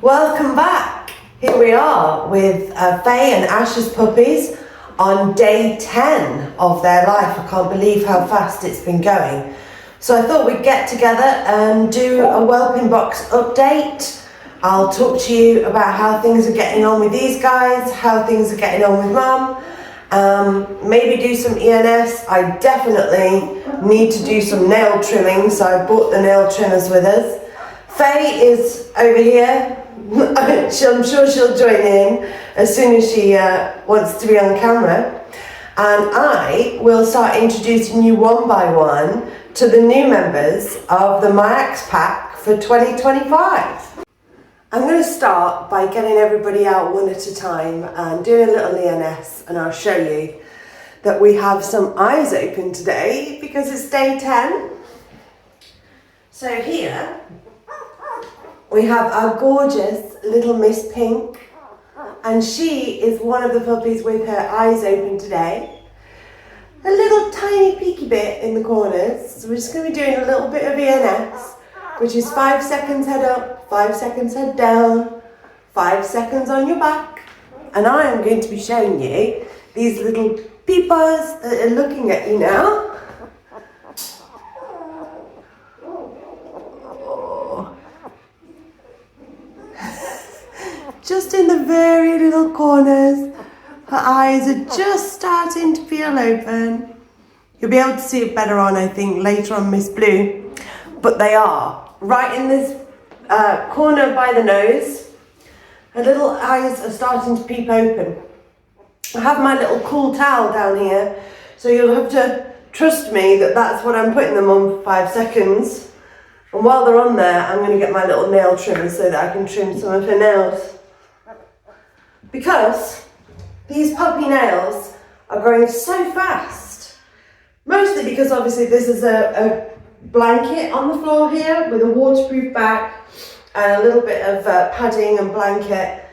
Welcome back. Here we are with Fae and Ash's puppies on day 10 of their life. I can't believe how fast it's been going. So I thought we'd get together and do a whelping box update. I'll talk to you about how things are getting on with these guys, how things are getting on with Mum. Maybe do some ENS. I definitely need to do some nail trimming, so I brought the nail trimmers with us. Faye is over here. I'm sure she'll join in as soon as she wants to be on camera. And I will start introducing you one by one to the new members of the MiyaxDogs pack for 2025. I'm going to start by getting everybody out one at a time and doing a little ENS, and I'll show you that we have some eyes open today because it's day 10. So here we have our gorgeous little Miss Pink, and she is one of the puppies with her eyes open today. A little tiny peeky bit in the corners, so we're just going to be doing a little bit of ENS, which is 5 seconds head up, 5 seconds head down, 5 seconds on your back, and I am going to be showing you these little peepers that are looking at you now. Just in the very little corners, her eyes are just starting to peel open. You'll be able to see it better on, I think, later on Miss Blue. But they are right in this corner by the nose. Her little eyes are starting to peep open. I have my little cool towel down here, so you'll have to trust me that that's what I'm putting them on for 5 seconds. And while they're on there, I'm going to get my little nail trimmer so that I can trim some of her nails. Because these puppy nails are growing so fast. Mostly because obviously this is a blanket on the floor here with a waterproof back and a little bit of padding and blanket.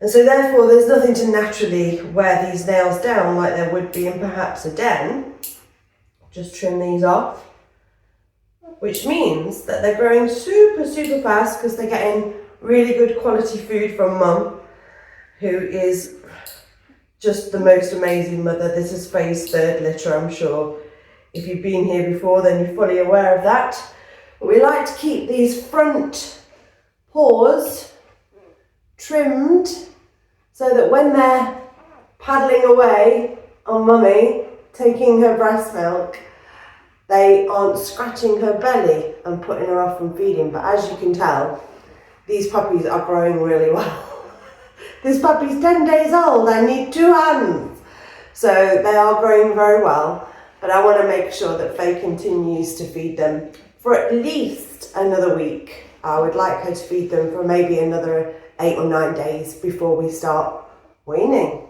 And so therefore there's nothing to naturally wear these nails down like there would be in perhaps a den. Just trim these off. Which means that they're growing super fast because they're getting really good quality food from Mum, who is just the most amazing mother. This is Faye's 3rd litter, I'm sure. If you've been here before, then you're fully aware of that. But we like to keep these front paws trimmed so that when they're paddling away on Mummy, taking her breast milk, they aren't scratching her belly and putting her off from feeding. But as you can tell, these puppies are growing really well. This puppy's 10 days old, I need 2 hands. So they are growing very well, but I want to make sure that Faye continues to feed them for at least another week. I would like her to feed them for maybe another 8 or 9 days before we start weaning.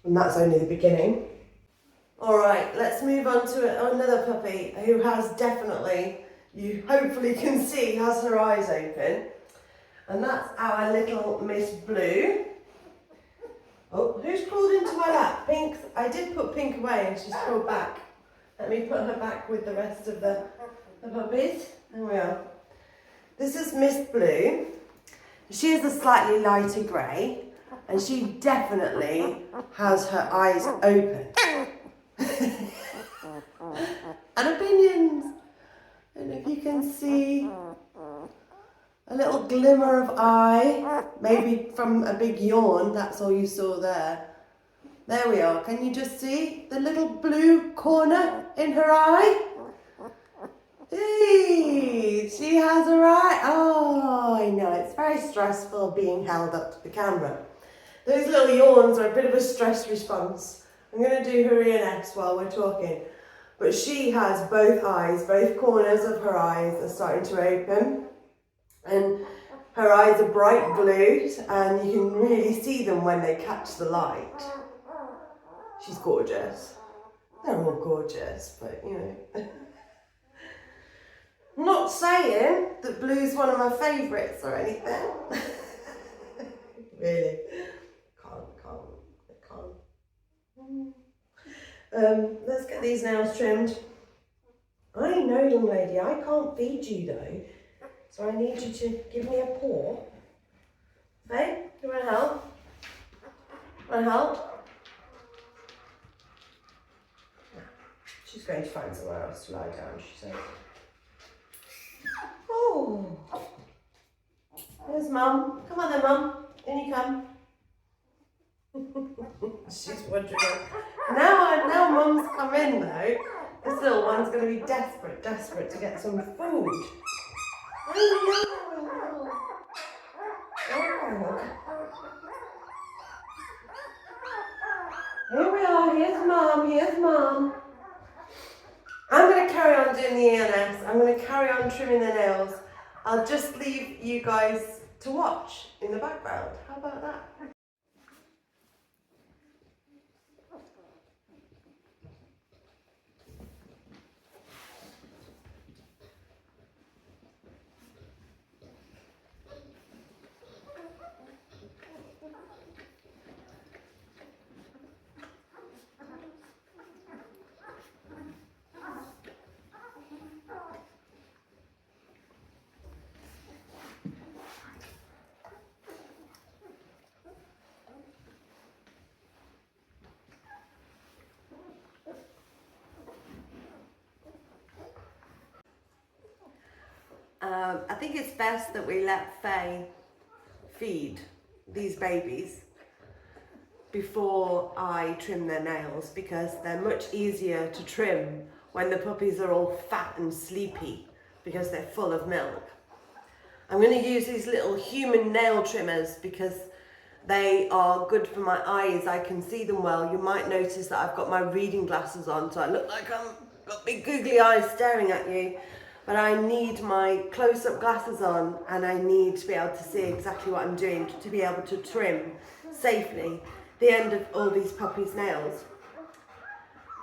And that's only the beginning. All right, let's move on to another puppy who has definitely, you hopefully can see, has her eyes open. And that's our little Miss Blue. Oh, who's crawled into my lap? Pink. I did put Pink away and she's crawled back. Let me put her back with the rest of the puppies. There we are. This is Miss Blue. She is a slightly lighter grey and she definitely has her eyes open. And opinions. And if you can see a little glimmer of eye, maybe from a big yawn, that's all you saw there. There we are. Can you just see the little blue corner in her eye? Hey, she has her eye. Oh, I know, it's very stressful being held up to the camera. Those little yawns are a bit of a stress response. I'm going to do her ENS while we're talking. But she has both eyes, both corners of her eyes are starting to open. And her eyes are bright blue and you can really see them when they catch the light. She's gorgeous. They're all gorgeous, but you know. I'm not saying that blue's one of my favourites or anything. Really. Can't. Let's get these nails trimmed. I know, young lady, I can't feed you though. So I need you to give me a paw. Want to help? No. She's going to find somewhere else to lie down, she says. Oh. There's Mum. Come on then, Mum. In you come. She's wondering. Now Mum's come in though. This little one's going to be desperate to get some food. I know. Oh. Here we are. Here's Mum. I'm going to carry on doing the ENS. I'm going to carry on trimming the nails. I'll just leave you guys to watch in the background. How about that? I think it's best that we let Fae feed these babies before I trim their nails, because they're much easier to trim when the puppies are all fat and sleepy because they're full of milk. I'm going to use these little human nail trimmers because they are good for my eyes. I can see them well. You might notice that I've got my reading glasses on, so I look like I've got big googly eyes staring at you. But I need my close-up glasses on, and I need to be able to see exactly what I'm doing to be able to trim safely the end of all these puppies' nails.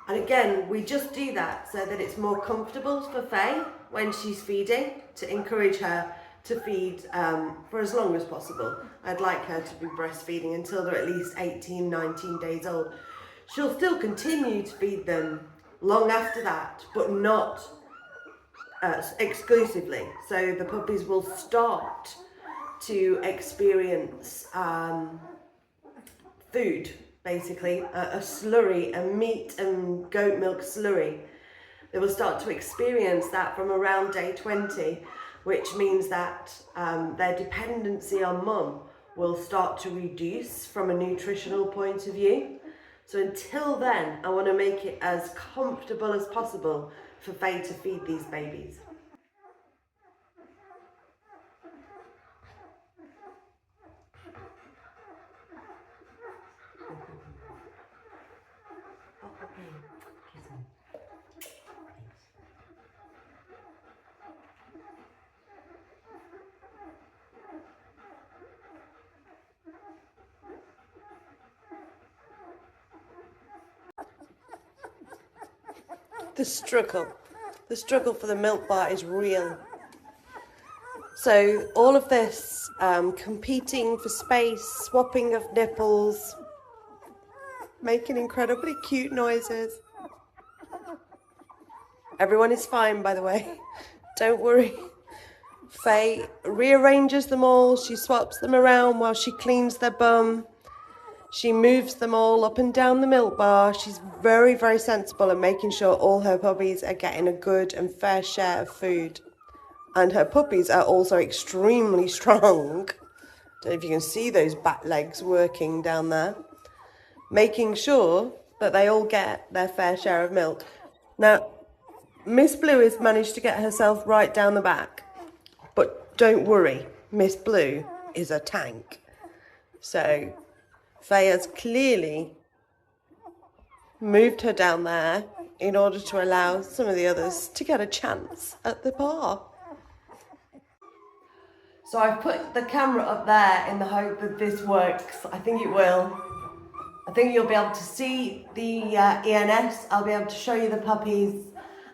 And again, we just do that so that it's more comfortable for Fae when she's feeding, to encourage her to feed for as long as possible. I'd like her to be breastfeeding until they're at least 18, 19 days old. She'll still continue to feed them long after that, but not exclusively. So the puppies will start to experience food, basically, a slurry, a meat and goat milk slurry. They will start to experience that from around day 20, which means that their dependency on mum will start to reduce from a nutritional point of view. So until then, I want to make it as comfortable as possible for Fae to feed these babies. The struggle for the milk bar is real. So all of this competing for space, swapping of nipples, making incredibly cute noises. Everyone is fine, by the way. Don't worry. Fae rearranges them all. She swaps them around while she cleans their bum. She moves them all up and down the milk bar. She's very, very sensible at making sure all her puppies are getting a good and fair share of food. And her puppies are also extremely strong. Don't know if you can see those back legs working down there. Making sure that they all get their fair share of milk. Now, Miss Blue has managed to get herself right down the back. But don't worry, Miss Blue is a tank. So Fae has clearly moved her down there in order to allow some of the others to get a chance at the bar. So I've put the camera up there in the hope that this works. I think it will. I think you'll be able to see the ENS. I'll be able to show you the puppies,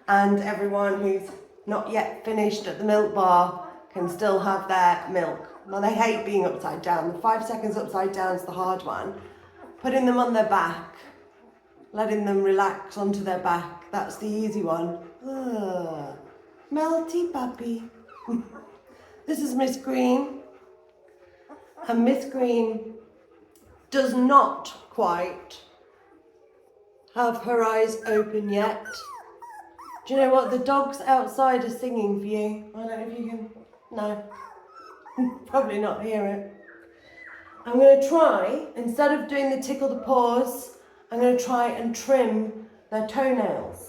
and everyone who's not yet finished at the milk bar can still have their milk. Now, they hate being upside down. The 5 seconds upside down is the hard one. Putting them on their back, letting them relax onto their back, that's the easy one. Melty puppy. This is Miss Green. And Miss Green does not quite have her eyes open yet. Do you know what? The dogs outside are singing for you. I don't know if you can... No. Probably not hear it. I'm going to try, instead of doing the tickle the paws, I'm going to try and trim their toenails.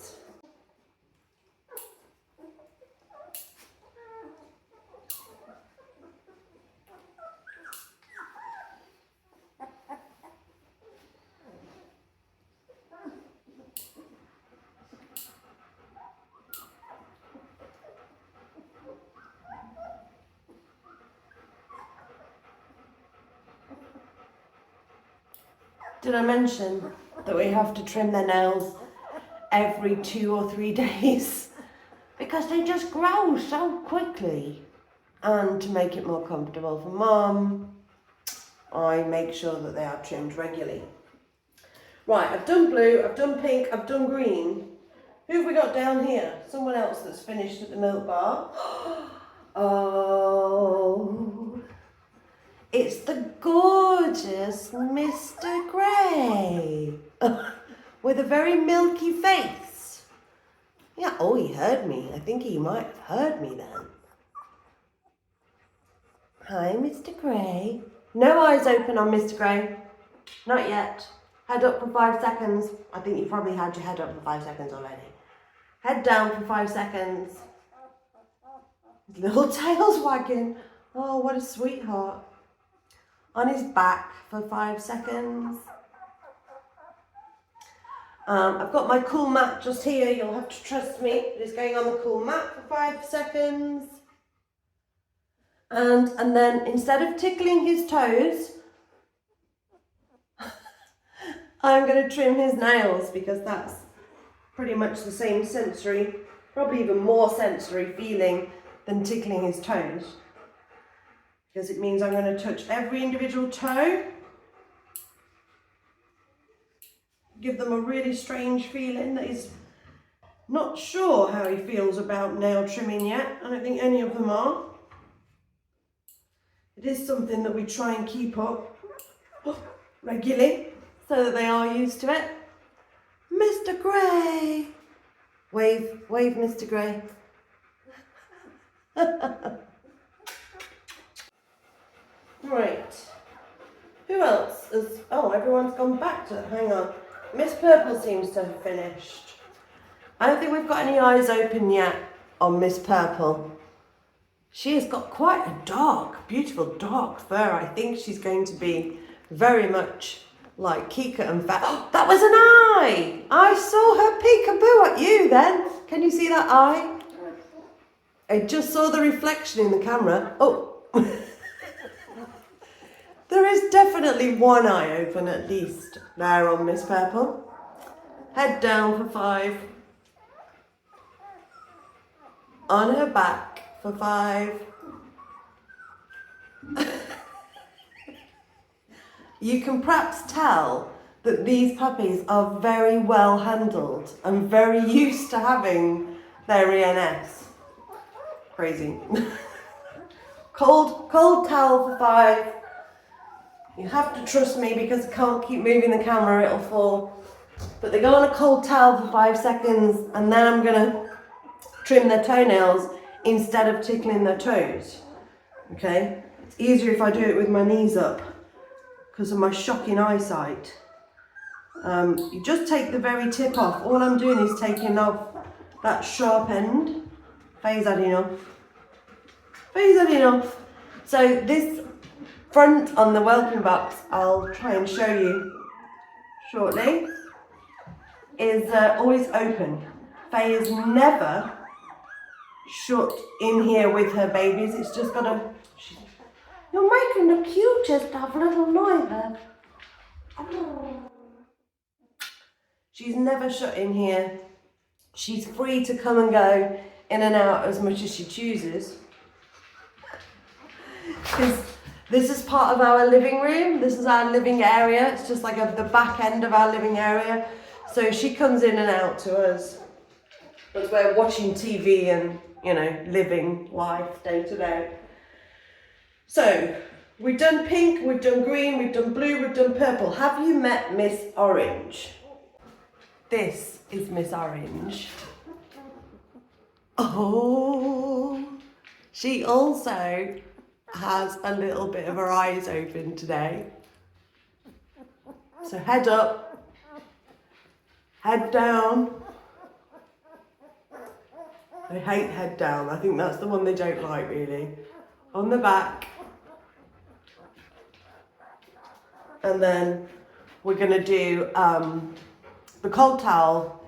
Did I mention that we have to trim their nails every 2 or 3 days? Because they just grow so quickly. And to make it more comfortable for Mum, I make sure that they are trimmed regularly. Right, I've done blue, I've done pink, I've done green. Who have we got down here? Someone else that's finished at the milk bar. Oh, it's the gorgeous Mr. Grey with a very milky face. Yeah, oh, he heard me. I think he might have heard me then. Hi, Mr. Grey. No eyes open on Mr. Grey. Not yet. Head up for 5 seconds. I think you probably had your head up for 5 seconds already. Head down for 5 seconds. His little tail's wagging. Oh, what a sweetheart. On his back for 5 seconds. I've got my cool mat just here. You'll have to trust me. It's going on the cool mat for 5 seconds. And then instead of tickling his toes, I'm going to trim his nails because that's pretty much the same sensory, probably even more sensory feeling than tickling his toes. Because it means I'm going to touch every individual toe. Give them a really strange feeling that he's not sure how he feels about nail trimming yet. I don't think any of them are. It is something that we try and keep up regularly so that they are used to it. Mr. Grey! Wave, Mr. Grey. Right. Who else is... Oh, everyone's gone back to... Hang on. Miss Purple seems to have finished. I don't think we've got any eyes open yet on Miss Purple. She has got quite a dark, beautiful dark fur. I think she's going to be very much like Kika and Fae. Oh, that was an eye! I saw her peekaboo at you then. Can you see that eye? I just saw the reflection in the camera. Oh. There is definitely one eye open at least there on Miss Purple. Head down for 5. On her back for 5. You can perhaps tell that these puppies are very well handled and very used to having their ENS. Crazy. Cold towel for 5. You have to trust me because I can't keep moving the camera, it'll fall. But they go on a cold towel for 5 seconds and then I'm gonna trim their toenails instead of tickling their toes. Okay? It's easier if I do it with my knees up because of my shocking eyesight. You just take the very tip off. All I'm doing is taking off that sharp end. Fae's had enough. Fae's had enough. So this front on the welcome box, I'll try and show you shortly, is always open. Fae is never shut in here with her babies. It's just got a... You're making the cutest of little noises. She's never shut in here. She's free to come and go in and out as much as she chooses. This is part of our living room. This is our living area. It's just like the back end of our living area. So she comes in and out to us as we're watching TV and, you know, living life day to day. So We've done pink, we've done green, we've done blue, we've done purple. Have you met Miss Orange? This is Miss Orange. Oh, she also has a little bit of her eyes open today. So head up, head down. They hate head down. I think that's the one they don't like really. On the back. And then we're going to do the cold towel.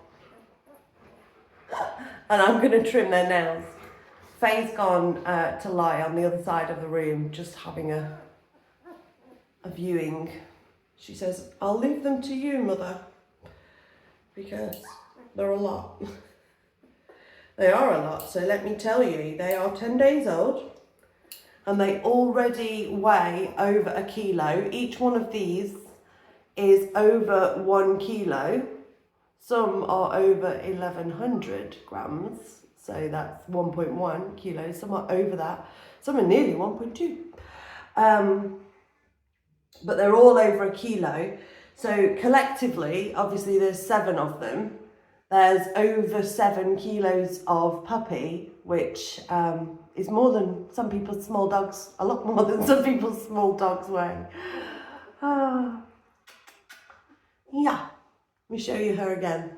And I'm going to trim their nails. Faye's gone to lie on the other side of the room, just having a viewing. She says, I'll leave them to you, Mother, because they're a lot. They are a lot, so let me tell you, they are 10 days old and they already weigh over a kilo. Each one of these is over 1 kilo. Some are over 1,100 grams, so that's 1.1 kilos. Some are over that, some are nearly 1.2. But they're all over a kilo. So collectively, obviously there's 7 of them. There's over 7 kilos of puppy, which is more than some people's small dogs, a lot more than some people's small dogs weigh. Yeah, let me show you her again.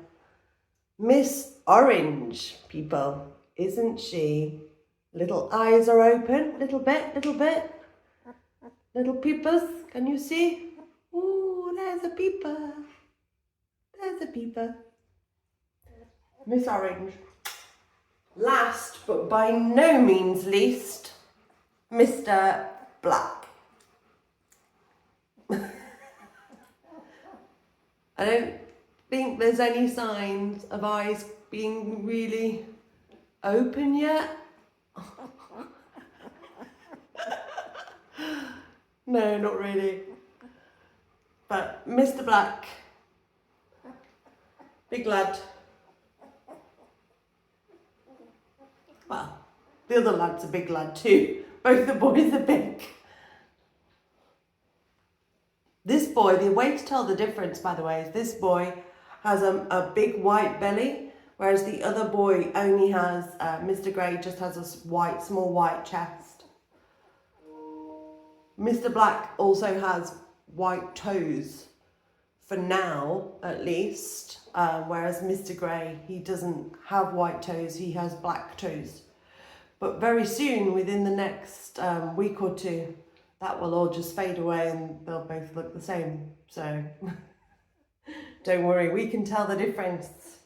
Miss Orange, people, isn't she? Little eyes are open, little bit. Little peepers, can you see? Ooh, there's a peeper. There's a peeper. Miss Orange. Last, but by no means least, Mr. Black. I don't think there's any signs of eyes being really open yet. No, not really. But Mr. Black, big lad. Well, the other lad's a big lad too. Both the boys are big. This boy, the way to tell the difference, by the way, is this boy has a big white belly, whereas the other boy only has, Mr. Grey just has a small white chest. Mr. Black also has white toes, for now at least, whereas Mr. Grey, he doesn't have white toes, he has black toes. But very soon, within the next week or two, that will all just fade away and they'll both look the same. So don't worry, we can tell the difference.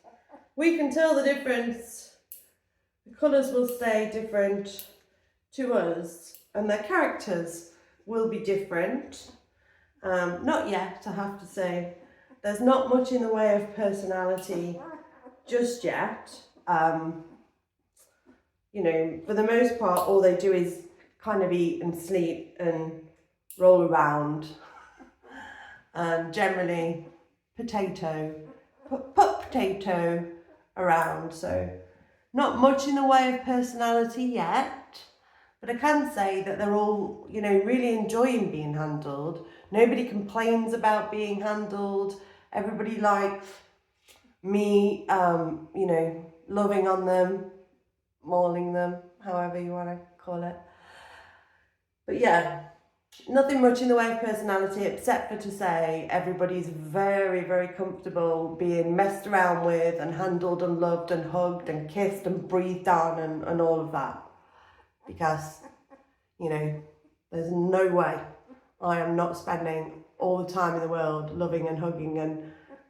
We can tell the difference. The colours will stay different to us and their characters will be different. Not yet, I have to say. There's not much in the way of personality just yet. You know, for the most part, all they do is kind of eat and sleep and roll around. And generally, potato around. So not much in the way of personality yet. But I can say that they're all, you know, really enjoying being handled. Nobody complains about being handled. Everybody likes me, you know, loving on them, mauling them, however you want to call it. But yeah, nothing much in the way of personality, except for to say everybody's very, very comfortable being messed around with and handled and loved and hugged and kissed and breathed on and all of that. Because, you know, there's no way I am not spending all the time in the world loving and hugging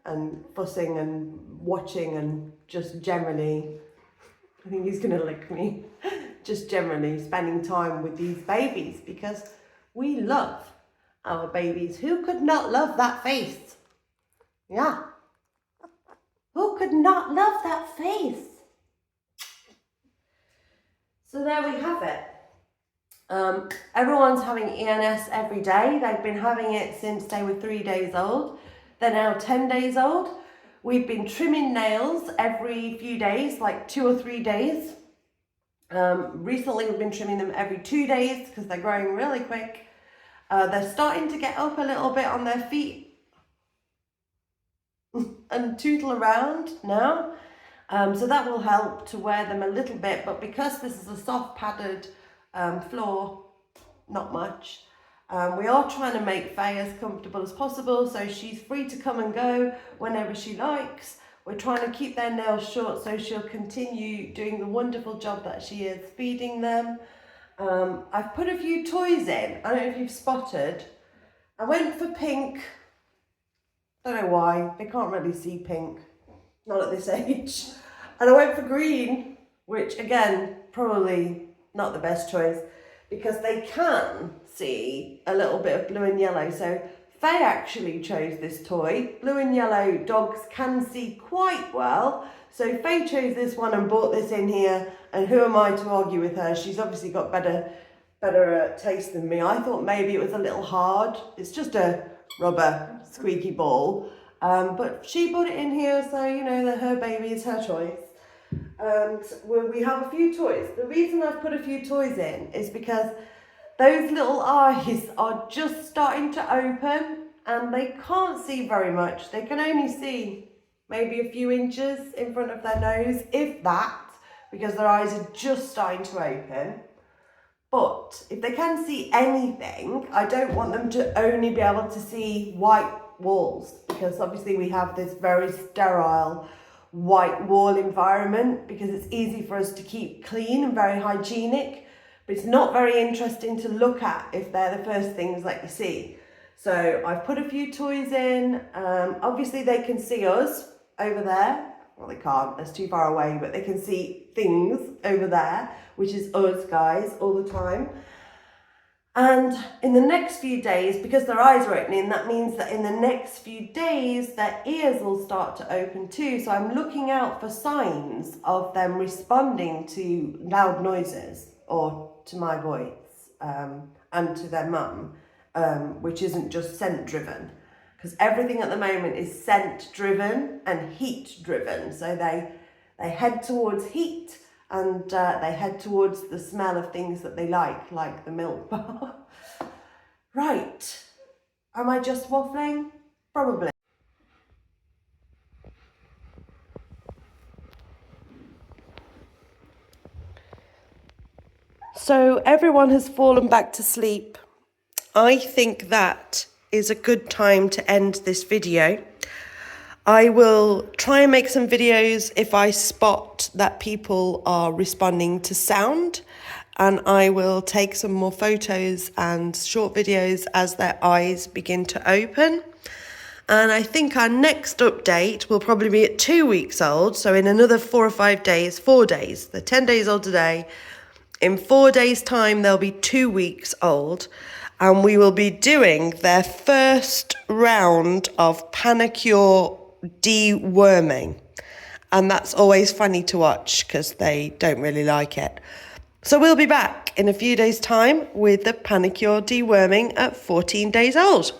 and fussing and watching and just generally, I think he's going to lick me, just generally spending time with these babies because we love our babies. Who could not love that face? Yeah. Who could not love that face? So there we have it. Everyone's having ENS every day. They've been having it since they were 3 days old. They're now 10 days old. We've been trimming nails every few days, like 2 or 3 days. Recently we've been trimming them every 2 days because they're growing really quick. They're starting to get up a little bit on their feet and tootle around now. So that will help to wear them a little bit, but because this is a soft padded floor, not much. We are trying to make Fae as comfortable as possible, so she's free to come and go whenever she likes. We're trying to keep their nails short so she'll continue doing the wonderful job that she is feeding them. I've put a few toys in. I don't know if you've spotted. I went for pink. Don't know why. They can't really see pink. Not at this age. And I went for green, which again, probably not the best choice because they can see a little bit of blue and yellow. So Faye actually chose this toy. Blue and yellow dogs can see quite well. So Faye chose this one and brought this in here. And who am I to argue with her? She's obviously got better taste than me. I thought maybe it was a little hard. It's just a rubber squeaky ball. But she put it in here, so you know that her baby is her choice. And we have a few toys. The reason I've put a few toys in is because those little eyes are just starting to open and they can't see very much. They can only see maybe a few inches in front of their nose, if that, because their eyes are just starting to open. But if they can see anything, I don't want them to only be able to see white walls, because obviously we have this very sterile white wall environment because it's easy for us to keep clean and very hygienic, but it's not very interesting to look at if they're the first things that you see. So I've put a few toys in. Obviously they can see us over there. Well, they can't, that's too far away, but they can see things over there, which is us guys all the time. And in the next few days, because their eyes are opening, that means that in the next few days, their ears will start to open too. So I'm looking out for signs of them responding to loud noises or to my voice and to their mum, which isn't just scent driven. Because everything at the moment is scent driven and heat driven. So they head towards heat and they head towards the smell of things that they like the milk bar. Right, am I just waffling? Probably. So everyone has fallen back to sleep. I think that is a good time to end this video. I will try and make some videos if I spot that people are responding to sound, and I will take some more photos and short videos as their eyes begin to open. And I think our next update will probably be at 2 weeks old. So in another 4 or 5 days, 4 days, they're 10 days old today. In 4 days' time, they'll be 2 weeks old. And we will be doing their first round of panicure deworming. And that's always funny to watch because they don't really like it. So we'll be back in a few days' time with the panicure deworming at 14 days old.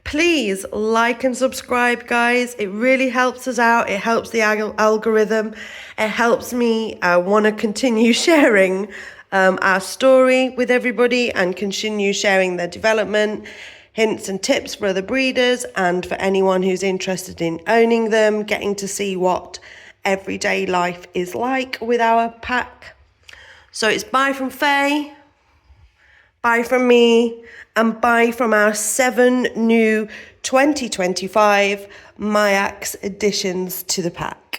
Please like and subscribe, guys. It really helps us out. It helps the algorithm. It helps me want to continue sharing our story with everybody and continue sharing their development, hints and tips for other breeders and for anyone who's interested in owning them, getting to see what everyday life is like with our pack. So it's bye from Faye, bye from me, and bye from our 7 new 2025 MiyaxDogs additions to the pack.